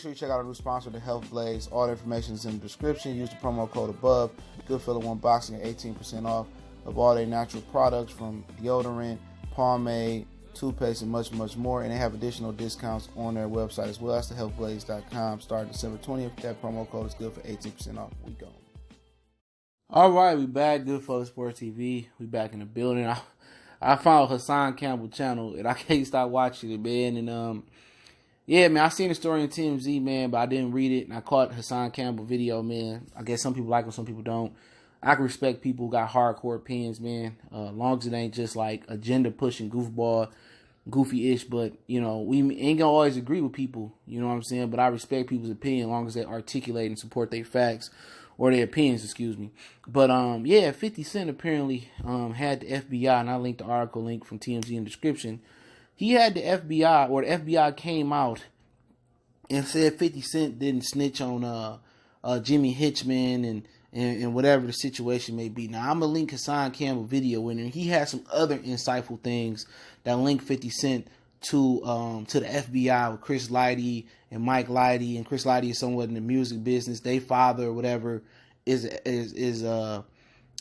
sure you check out our new sponsor, The Health Blaze. All the information is in the description. Use the promo code above. Goodfellow One Boxing at 18% off of all their natural products from deodorant, pomade, toothpaste, and much, much more. And they have additional discounts on their website as well. That's thehealthblaze.com. Starting December 20th. That promo code is good for 18% off. We go. All right, we back. Goodfellow Sports TV. We back in the building. I found Hassan Campbell channel, and I can't stop watching it, man. And yeah, man, I seen the story on TMZ, man, but I didn't read it. And I caught Hassan Campbell video, man. I guess some people like him, some people don't. I can respect people who got hardcore opinions, man. Long as it ain't just like agenda pushing goofball, goofy-ish. But, you know, we ain't gonna always agree with people, you know what I'm saying? But I respect people's opinion as long as they articulate and support their facts or their opinions, excuse me. But, yeah, 50 Cent apparently had the FBI, and I linked the article link from TMZ in the description. He had the FBI, or the FBI came out and said 50 Cent didn't snitch on Jimmy Hitchman and whatever the situation may be. Now, I'm going to link Hassan Campbell video in there. He had some other insightful things that link 50 Cent to the FBI with Chris Lighty and Mike Lighty. And Chris Lighty is somewhat in the music business. They father or whatever is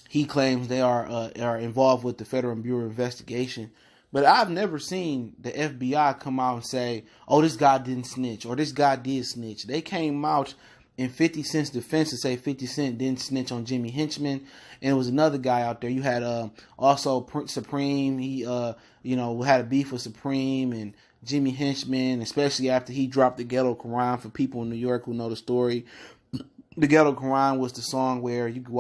he claims they are involved with the Federal Bureau of Investigation. But I've never seen the FBI come out and say, oh, this guy didn't snitch or this guy did snitch. They came out in 50 Cent's defense to say 50 Cent didn't snitch on Jimmy Hinchman. And it was another guy out there. You had also Supreme. He, had a beef with Supreme and Jimmy Hinchman, especially after he dropped the Ghetto Quran. For people in New York who know the story, the Ghetto Quran was the song where you could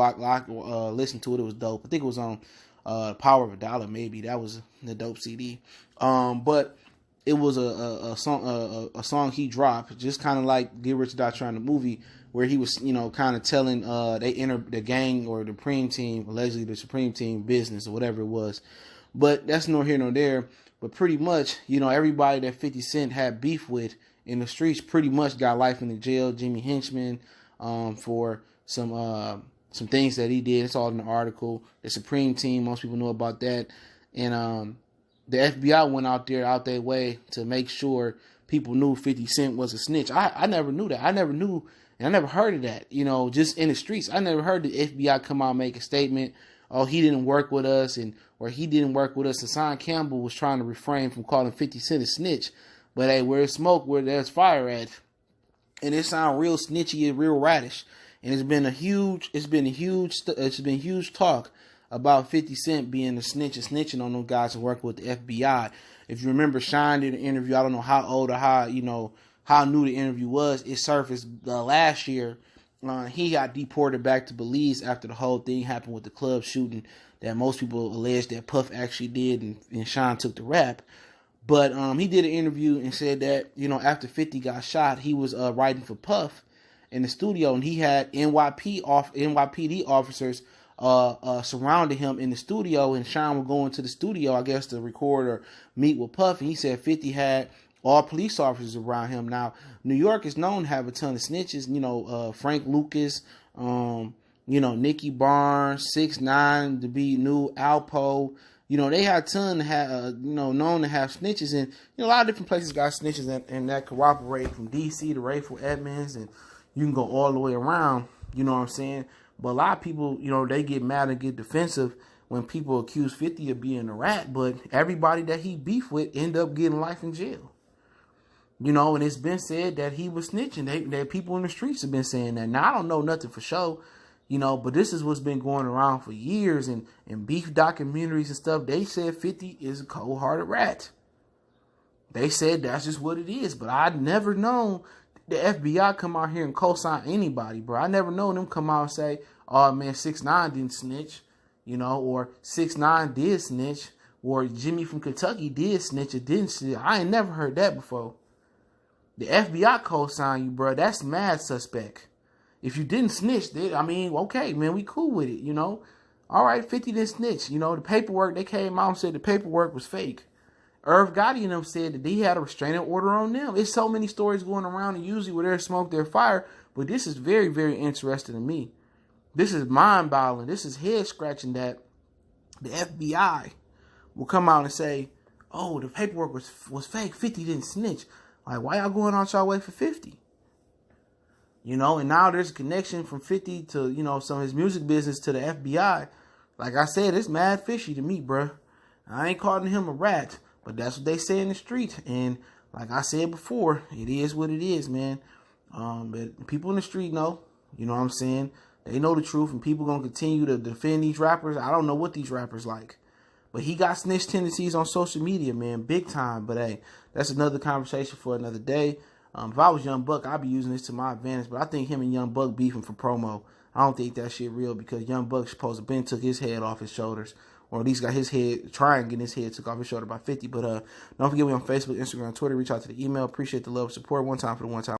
listen to it. It was dope. I think it was on Power of a Dollar, maybe. That was the dope CD. But it was a song he dropped, just kind of like Get Rich or Die Trying, the movie, where he was, kind of telling they entered the gang or the Supreme team, allegedly the Supreme team business or whatever it was. But that's nor here nor there. But pretty much, everybody that 50 Cent had beef with in the streets pretty much got life in the jail. Jimmy Hinchman for some things that he did. It's all in the article. The Supreme team, most people know about that. And the FBI went out their way to make sure people knew 50 Cent was a snitch. I never knew that. I never knew, and I never heard of that. Just in the streets, I never heard the FBI come out and make a statement. Oh, he didn't work with us, or he didn't work with us. Hassan Campbell was trying to refrain from calling 50 Cent a snitch. But hey, where there's smoke, where there's fire at, and it sounds real snitchy and real radish. And it's been huge talk about 50 Cent being a snitch and snitching on those guys who work with the FBI. If you remember, Shine did an interview. I don't know how old or how new the interview was. It surfaced last year. He got deported back to Belize after the whole thing happened with the club shooting that most people allege that Puff actually did, and Shine took the rap. But he did an interview and said that, after 50 got shot, he was writing for Puff in the studio, and he had NYPD officers surrounded him in the studio, and Sean would go into the studio, I guess, to record or meet with Puff, and he said 50 had all police officers around him. Now, New York is known to have a ton of snitches, Frank Lucas, Nicky Barnes, 6ix9ine, to be new, Alpo. They had a ton known to have snitches, and a lot of different places got snitches, and that corroborate from DC to Rayful Edmonds, and you can go all the way around, you know what I'm saying? But a lot of people, they get mad and get defensive when people accuse 50 of being a rat, but everybody that he beefed with end up getting life in jail. And it's been said that he was snitching. That people in the streets have been saying that. Now, I don't know nothing for sure, but this is what's been going around for years, and beef documentaries and stuff. They said 50 is a cold-hearted rat. They said that's just what it is, but I'd never known the FBI come out here and co-sign anybody, bro. I never known them come out and say, oh, man, 6ix9ine didn't snitch, or 6ix9ine did snitch, or Jimmy from Kentucky did snitch or didn't snitch. I ain't never heard that before. The FBI co-sign you, bro. That's mad suspect. If you didn't snitch, okay, man, we cool with it, All right, 50 didn't snitch. The paperwork, they came out and said the paperwork was fake. Irv Gotti and them said that he had a restraining order on them. There's so many stories going around, and usually where there's smoke, there's fire. But this is very, very interesting to me. This is mind-boggling. This is head-scratching that the FBI will come out and say, oh, the paperwork was fake. 50 didn't snitch. Like, why y'all going out y'all way for 50? You know, and now there's a connection from 50 to, you know, some of his music business to the FBI. Like I said, it's mad fishy to me, bruh. I ain't calling him a rat, but that's what they say in the street. And like I said before, it is what it is, man. But people in the street know, you know what I'm saying? They know the truth, and people gonna continue to defend these rappers. I don't know what these rappers like. But he got snitch tendencies on social media, man, big time. But hey, that's another conversation for another day. If I was Young Buck, I'd be using this to my advantage. But I think him and Young Buck beefing for promo. I don't think that shit real, because Young Buck's supposed to been took his head off his shoulders, or at least got his head, trying to get his head took off his shoulder by 50. But don't forget, we on Facebook, Instagram, Twitter. Reach out to the email. Appreciate the love, support. One time for the one time.